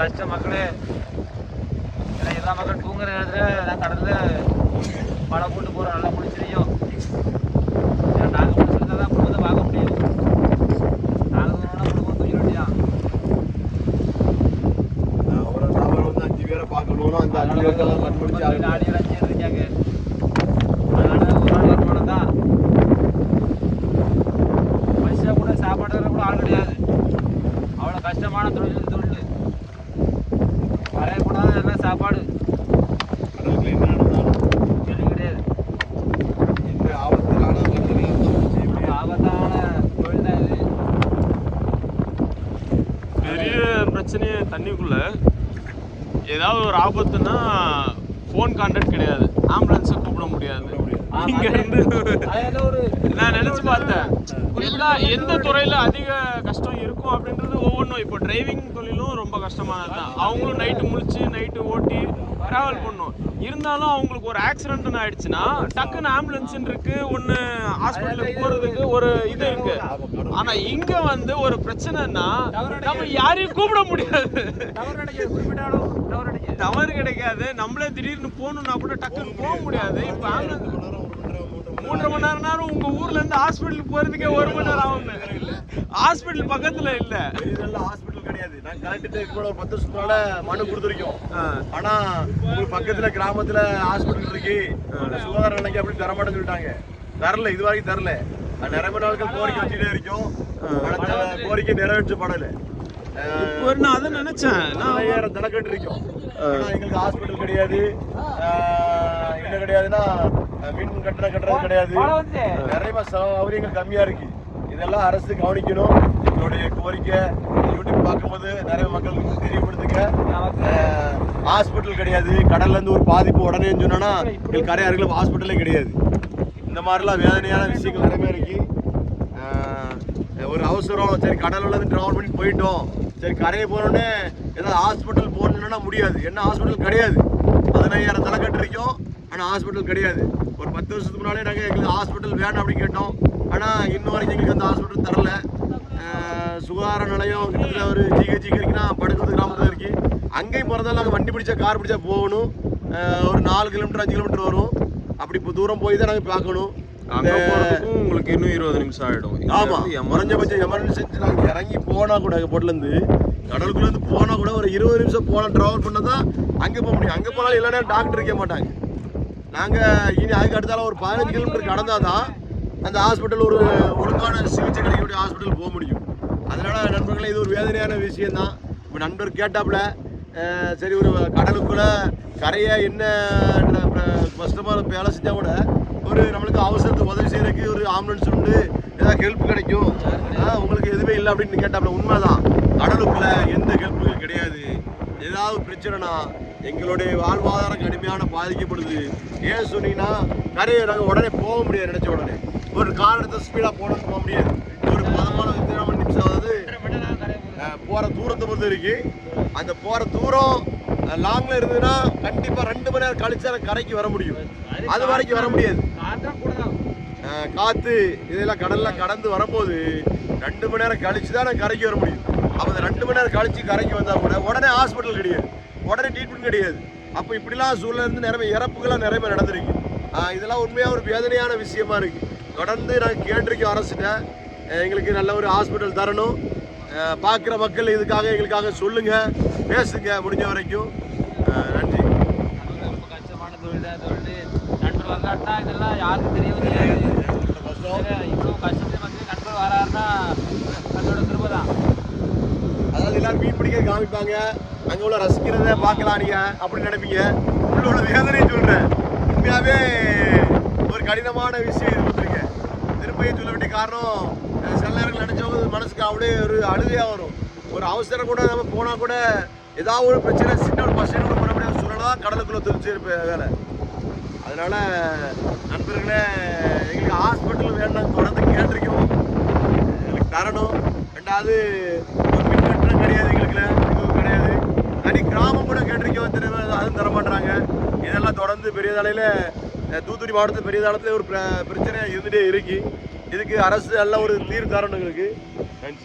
கஷ்டம் மக்களே. ஏன்னா எல்லா மக்கள் தூங்குற நேரத்தில் நான் கடலில் பழம் போட்டு போகிறோம், நல்லா முடிச்சிருக்கோம். ஏன்னா நாங்கள் முடிச்சிருந்தா தான் குடும்பத்தை பார்க்க முடியும். நாங்கள் குடும்பம் தூங்கிட வேண்டியா. அவர் வந்து 5 பேரை பார்க்கணும், அந்த 5 பேருக்கெல்லாம் கண்டுபிடிச்சி 4 பேர் 5 பேர் இருக்காங்க. அதனால ஒரு நாள் வருமானம் தான். பைசா கூட சாப்பாடு கூட ஆள் கிடையாது. அவ்வளோ கஷ்டமான தொழில் பழைய போனால் எல்லாம் சாப்பாடு என்ன நடந்தாலும் கேள்வி கிடையாது. இந்த ஆபத்தான தொழில் தான் இது. பெரிய பிரச்சனையே தண்ணிக்குள்ள ஏதாவது ஒரு ஆபத்துன்னா ஃபோன் கான்டாக்ட் கிடையாது, ஆம்புலன்ஸை கூப்பிட முடியாது. இங்க இருந்து நான் நினைச்சு பார்த்தேன், எந்த துறையில அதிக கஷ்டம் இருக்கும் அப்படின்றது ஒவ்வொன்றும். இப்போ டிரைவிங் தொழிலும் ரொம்ப கஷ்டமானது தான். அவங்களும் நைட்டு முழிச்சு நைட்டு ஓட்டி டிராவல் பண்ணும். இருந்தாலும் அவங்களுக்கு ஒரு ஆக்சிடென்ட்னு ஆயிடுச்சுன்னா டக்குன்னு ஆம்புலன்ஸ் இருக்கு, ஒன்று ஹாஸ்பிட்டலுக்கு போறதுக்கு ஒரு இது இருக்கு. ஆனா இங்க வந்து ஒரு பிரச்சனைன்னா நம்ம யாரையும் கூப்பிட முடியாது, டவர் கிடைக்காது. நம்மளே திடீர்னு போகணும்னா கூட டக்குன்னு போக முடியாது. இப்போ ஆம்புலன்ஸ் 3.5 மணி நேரம் உங்க ஊர்ல இருந்து ஹாஸ்பிட்டலுக்கு போறதுக்கே 1 மணி நேரம் ஆகும். ஹாஸ்பிட்டல் பக்கத்துல இல்ல, ஹாஸ்பிட்டல் கிடையாது. நான் கலெக்டர் கூட ஒரு 10 வருஷத்தோட மனு கொடுத்துருக்கோம். ஆனா உங்களுக்கு பக்கத்துல கிராமத்துல ஹாஸ்பிட்டல் இருக்கு, சுகாதார நிலைக்கு அப்படி தரமாட்டேன்னு சொல்லிட்டாங்க. தரல, இது வரைக்கும் தரல. நிறைய நாட்கள் கோரிக்கை வச்சுட்டே இருக்கோம், கோரிக்கை நிறைவேற்றப்படல. இப்போ நான் அதை நினைச்சேன், நான் தனக்கட்டு இருக்கோம். எங்களுக்கு ஹாஸ்பிட்டல் கிடையாது, என்ன கிடையாதுன்னா மின் கட்டணம் கட்டுறது கிடையாது. நிறைய சௌகரியங்கள் கம்மியா இருக்கு. இதெல்லாம் அரசு கவனிக்கணும். எங்களுடைய கோரிக்கை யூடியூப் பார்க்கும்போது நிறைய மக்களுக்கு தெரியப்படுத்துங்க. ஹாஸ்பிட்டல் கிடையாது, கடல்ல இருந்து ஒரு பாதிப்பு உடனே சொன்னா எங்களுக்கு கரை அருகில் ஹாஸ்பிட்டலே கிடையாது. இந்த மாதிரிலாம் வேதனையான விஷயங்கள் நிறைய இருக்கு. ஒரு அவசரம், சரி கடல்ல இருந்து டிராவல் பண்ணி போயிட்டோம், சரி கரையை போனோடனே ஏதாவது ஹாஸ்பிட்டல் போகணுன்னா முடியாது. என்ன ஹாஸ்பிட்டல் கிடையாது. 15,000 தலைக்கட்டு இருக்கோம், ஆனால் ஹாஸ்பிட்டல் கிடையாது. ஒரு 10 வருஷத்துக்கு முன்னாலே நாங்கள் எங்களுக்கு ஹாஸ்பிட்டல் வேணும் அப்படின்னு கேட்டோம். ஆனால் இன்னும் வரைக்கும் எங்களுக்கு அந்த ஹாஸ்பிட்டல் தரல. சுகாதார நிலையம் கிட்டத்தட்ட ஒரு ஜிஹெச் இருக்குன்னா படுக்கிறது கிராமத்தில் இருக்கு. அங்கேயும் போகிறதால நாங்கள் வண்டி பிடிச்சா கார் பிடிச்சா போகணும். ஒரு 4 கிலோமீட்டர் 5 கிலோமீட்டர் வரும். அப்படி இப்போ தூரம் போய் தான் நாங்கள் பார்க்கணும். அங்கே போகிறதுக்கும் உங்களுக்கு இன்னும் 20 நிமிஷம் ஆகிடும். ஆமாம், குறைஞ்சபட்சம் எமர்ஜென்சி நாங்கள் இறங்கி போனால் கூட போட்லேருந்து கடலுக்குள்ளேருந்து போனால் கூட ஒரு 20 நிமிஷம் போனால் ட்ராவல் பண்ணால் தான் அங்கே போக முடியும். அங்கே போனாலும் இல்லைன்னா டாக்டர் இருக்க மாட்டாங்க. நாங்கள் இனி அதுக்கு அடுத்தால ஒரு 15 கிலோமீட்டர் கடந்தால் தான் அந்த ஹாஸ்பிட்டல் ஒரு ஒழுங்கான சிகிச்சை கிடைக்கக்கூடிய ஹாஸ்பிட்டல் போக முடியும். அதனால் நண்பர்களே, இது ஒரு வேதனையான விஷயந்தான். இப்போ நண்பர் கேட்டாப்புல, சரி ஒரு கடலுக்குள்ளே கரையை என்ன கஷ்டமாக வேலை செஞ்சால் கூட ஒரு நம்மளுக்கு அவசரத்துக்கு உதவி செய்யறதுக்கு ஒரு ஆம்புலன்ஸ் உண்டு, ஏதாவது ஹெல்ப் கிடைக்கும், உங்களுக்கு எதுவுமே இல்லை அப்படின்னு கேட்டாப்புல. உண்மைதான், கடலுக்குள்ள எந்த ஹெல்ப்புகள் கிடையாது. ஏதாவது பிரச்சனைனா எங்களுடைய வாழ்வாதாரம் கடுமையான பாதிக்கப்படுது. ஏன் சொன்னீங்கன்னா கரையை நாங்கள் உடனே போக முடியாது. நினைச்ச உடனே ஒரு கார் எடுத்து ஸ்பீடாக போக முடியாது. ஒரு 13 நிமிஷம், அதாவது போகிற தூரத்தை பொறுத்த இருக்கு. அந்த போகிற தூரம் லாங்கில் இருந்ததுன்னா கண்டிப்பாக 2 மணி நேரம் கழிச்சு அந்த கரைக்கு வர முடியும். அது வரைக்கும் வர முடியாது. காற்று இதெல்லாம் கடலில் கடந்து வரும்போது 2 மணி நேரம் கழிச்சு தான் நான் கரைக்கு வர முடியும். அப்போ அந்த 2 மணி நேரம் கழிச்சு கரைக்கு வந்தால் கூட உடனே ஹாஸ்பிட்டல் கிடையாது, உடனே ட்ரீட்மெண்ட் கிடையாது. அப்போ இப்படிலாம் சூழ்நிலை இருந்து நிறைய இறப்புகள்லாம் நிறைய நடந்திருக்கு. இதெல்லாம் உண்மையாக ஒரு வேதனையான விஷயமா இருக்கு. தொடர்ந்து நாங்கள் கேட்டிருக்கோம் அரசுகிட்ட, எங்களுக்கு நல்ல ஒரு ஹாஸ்பிட்டல் தரணும். பார்க்குற மக்கள் இதுக்காக எங்களுக்காக சொல்லுங்க, பேசுங்க முடிஞ்ச வரைக்கும். நன்றி. ரொம்ப கஷ்டமான தொழில் தான். நண்பர் வந்தாட்டா இதெல்லாம் யாருக்கும் தெரியவே தெரியாது. இவ்வளோ கஷ்டத்தை மக்கள் நண்பர் வராருன்னா அதோட திரும்ப தான். அதாவது எல்லாரும் மீன் பிடிக்க காமிப்பாங்க, அங்கே உள்ள ரசிக்கிறத பார்க்கலாம் நீங்க அப்படின்னு நினைப்பீங்க. உள்ள வேதனையை சொல்றேன். உண்மையாவே ஒரு கடினமான விஷயம் இது பண்ணிருக்கேன். திரும்பியும் சொல்ல வேண்டிய காரணம், சில நேரங்கள் நினைச்சவங்க மனசுக்கு அப்படியே ஒரு அழுகையா வரும். ஒரு அவசரம் கூட நம்ம போனா கூட ஏதாவது ஒரு பிரச்சனை, சின்ன ஒரு பஸ் கூட பண்ண முடியாது சொல்லலாம். கடலுக்குள்ள தெரிஞ்சு வேலை. அதனால நண்பர்களே, எங்களுக்கு ஹாஸ்பிட்டல் வேண்டாம் தொடர்ந்து கேட்டிருக்கோம், எங்களுக்கு தரணும். ரெண்டாவது ஒரு மின் கட்டணம் கிடையாது, எங்களுக்கு எதுவும் கிடையாது. தனி கிராமம் கூட கேட்டிருக்கோம், அதுவும் தர மாட்டாங்க. இதெல்லாம் தொடர்ந்து பெரிய தலையில் தூத்துக்குடி மாவட்டத்தில் பெரிய தளத்தில் ஒரு பிரச்சனை இருந்துகிட்டே இருக்கு. இதுக்கு அரசு நல்ல ஒரு தீர்வு தரணும் எங்களுக்கு. நன்றி.